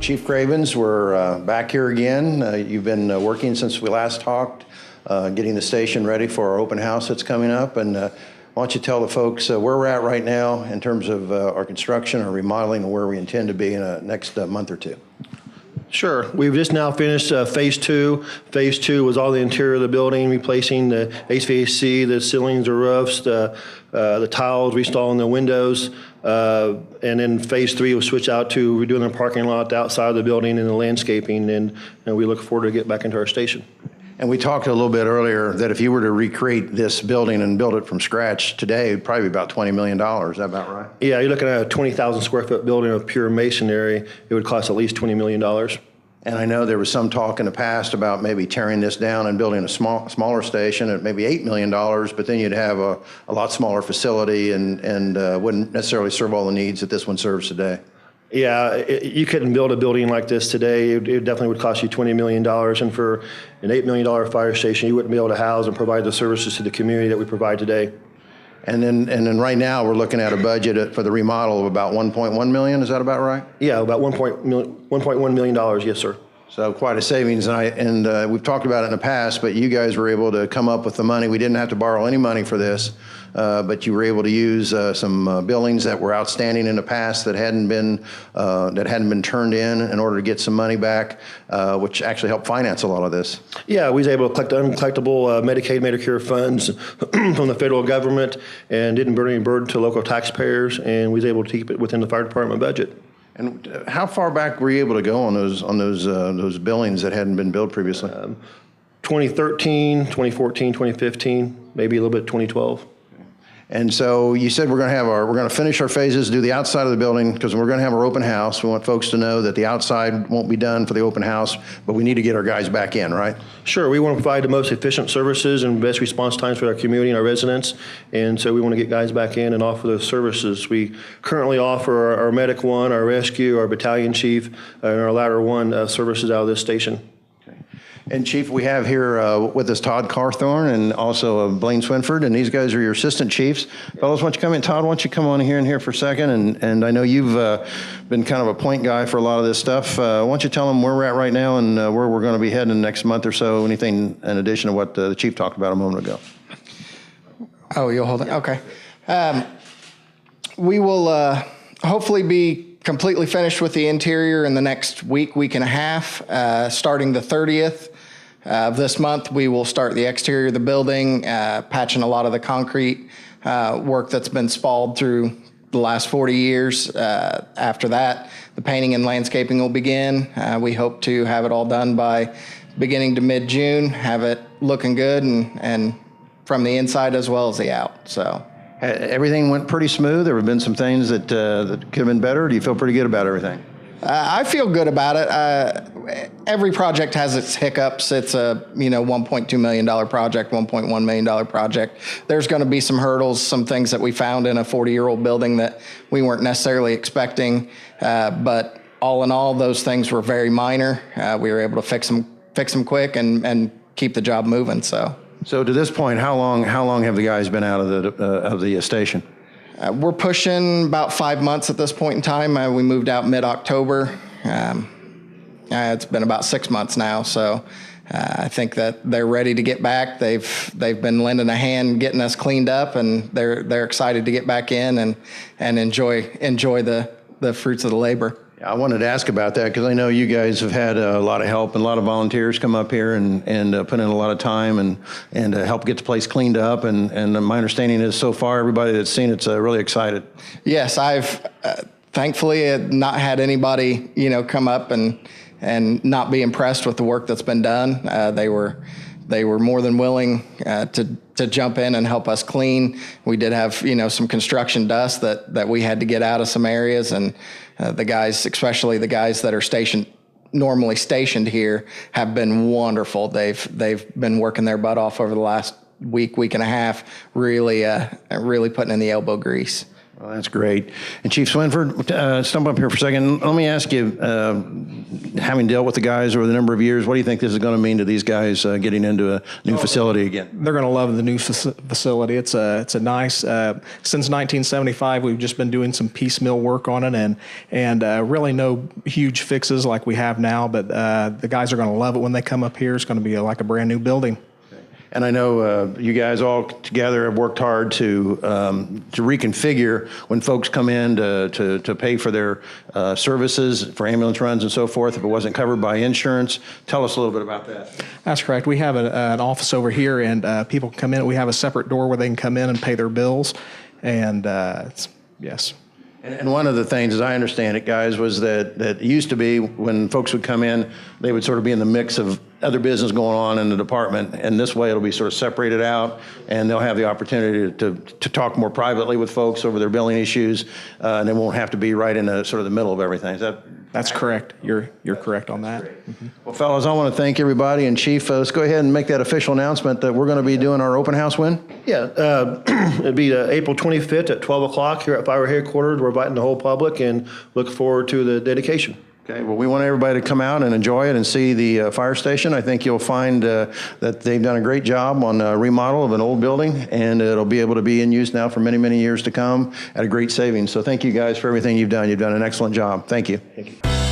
Chief Cravens, we're back here again. You've been working since we last talked, getting the station ready for our open house that's coming up. And why don't you tell the folks where we're at right now in terms of our construction, our remodeling, and where we intend to be in the next month or two. Sure. We've just now finished phase two. Phase two was all the interior of the building, replacing the HVAC, the ceilings, the roofs, the tiles, reinstalling the windows. And then phase three was switch out to redoing the parking lot outside of the building and the landscaping. And we look forward to get back into our station. And we talked a little bit earlier that if you were to recreate this building and build it from scratch today, it'd probably be about $20 million. Is that about right? Yeah, you're looking at a 20,000 square foot building of pure masonry. It would cost at least $20 million. And I know there was some talk in the past about maybe tearing this down and building a smaller station at maybe $8 million, but then you'd have a lot smaller facility and wouldn't necessarily serve all the needs that this one serves today. Yeah, you couldn't build a building like this today. It definitely would cost you $20 million. And for an $8 million fire station, you wouldn't be able to house and provide the services to the community that we provide today. And then right now we're looking at a budget for the remodel of about $1.1 million. Is that about right? Yeah, about $1.1 million. Yes, sir. So quite a savings, and we've talked about it in the past, but you guys were able to come up with the money. We didn't have to borrow any money for this, but you were able to use some buildings that were outstanding in the past that hadn't been turned in order to get some money back, which actually helped finance a lot of this. Yeah, we was able to collect uncollectible Medicaid, Medicare funds from the federal government, and didn't bring any burden to local taxpayers, and we was able to keep it within the fire department budget. And how far back were you able to go on those buildings that hadn't been built previously? 2013, 2014, 2015, maybe a little bit 2012. And so you said we're going to finish our phases, do the outside of the building, because we're going to have our open house. We want folks to know that the outside won't be done for the open house, but we need to get our guys back in, right? Sure. We want to provide the most efficient services and best response times for our community and our residents. And so we want to get guys back in and offer those services. We currently offer our Medic 1, our Rescue, our Battalion Chief, and our Ladder 1 services out of this station. And Chief, we have here with us Todd Carthorne and also Blaine Swinford, and these guys are your assistant chiefs. Fellows, why don't you come in? Todd, why don't you come on here for a second? And I know you've been kind of a point guy for a lot of this stuff. Why don't you tell them where we're at right now and where we're going to be heading in the next month or so, anything in addition to what the Chief talked about a moment ago. Oh, you'll hold it? Okay. We will hopefully be completely finished with the interior in the next week and a half, starting the 30th. Of this month, we will start the exterior of the building, patching a lot of the concrete work that's been spalled through the last 40 years. After that, the painting and landscaping will begin. We hope to have it all done by beginning to mid-June, have it looking good and from the inside as well as the out. So everything went pretty smooth. There have been some things that could have been better. Do you feel pretty good about everything? I feel good about it. Every project has its hiccups. It's a $1.2 million project, $1.1 million project. There's going to be some hurdles, some things that we found in a 40-year-old building that we weren't necessarily expecting. But all in all, those things were very minor. We were able to fix them quick and keep the job moving. So to this point, how long have the guys been out of the station? We're pushing about 5 months at this point in time. We moved out mid-October. It's been about 6 months now, so I think that they're ready to get back. They've been lending a hand getting us cleaned up, and they're excited to get back in and enjoy the fruits of the labor. I wanted to ask about that because I know you guys have had a lot of help and a lot of volunteers come up here and put in a lot of time and help get the place cleaned up. And my understanding is so far everybody that's seen it's really excited. Yes, I've thankfully not had anybody come up and not be impressed with the work that's been done. They were more than willing to jump in and help us clean. We did have some construction dust that we had to get out of some areas, and the guys, especially the guys that are normally stationed here, have been wonderful. They've been working their butt off over the last week and a half, really putting in the elbow grease. Well, that's great. And Chief Swinford, stump up here for a second. Let me ask you, having dealt with the guys over the number of years, what do you think this is going to mean to these guys getting into a new facility again? They're going to love the new facility. It's a nice. Since 1975, we've just been doing some piecemeal work on it, and really no huge fixes like we have now. But the guys are going to love it when they come up here. It's going to be like a brand new building. And I know you guys all together have worked hard to reconfigure when folks come in to pay for their services, for ambulance runs and so forth, if it wasn't covered by insurance. Tell us a little bit about that. That's correct. We have an office over here, and people can come in. We have a separate door where they can come in and pay their bills. And yes. And one of the things, as I understand it, guys, was that it used to be when folks would come in, they would sort of be in the mix of other business going on in the department, and this way it'll be sort of separated out, and they'll have the opportunity to talk more privately with folks over their billing issues, and they won't have to be right in the sort of the middle of everything. Is that? That's correct. You're correct on that. Mm-hmm. Well, fellas, I want to thank everybody, and Chief, let's go ahead and make that official announcement that we're going to be doing our open house when? Yeah, it'd be April 25th at 12 o'clock here at Fire Headquarters. We're inviting the whole public and look forward to the dedication. Okay, well, we want everybody to come out and enjoy it and see the fire station. I think you'll find that they've done a great job on a remodel of an old building, and it'll be able to be in use now for many, many years to come at a great savings. So thank you guys for everything you've done. You've done an excellent job. Thank you. Thank you.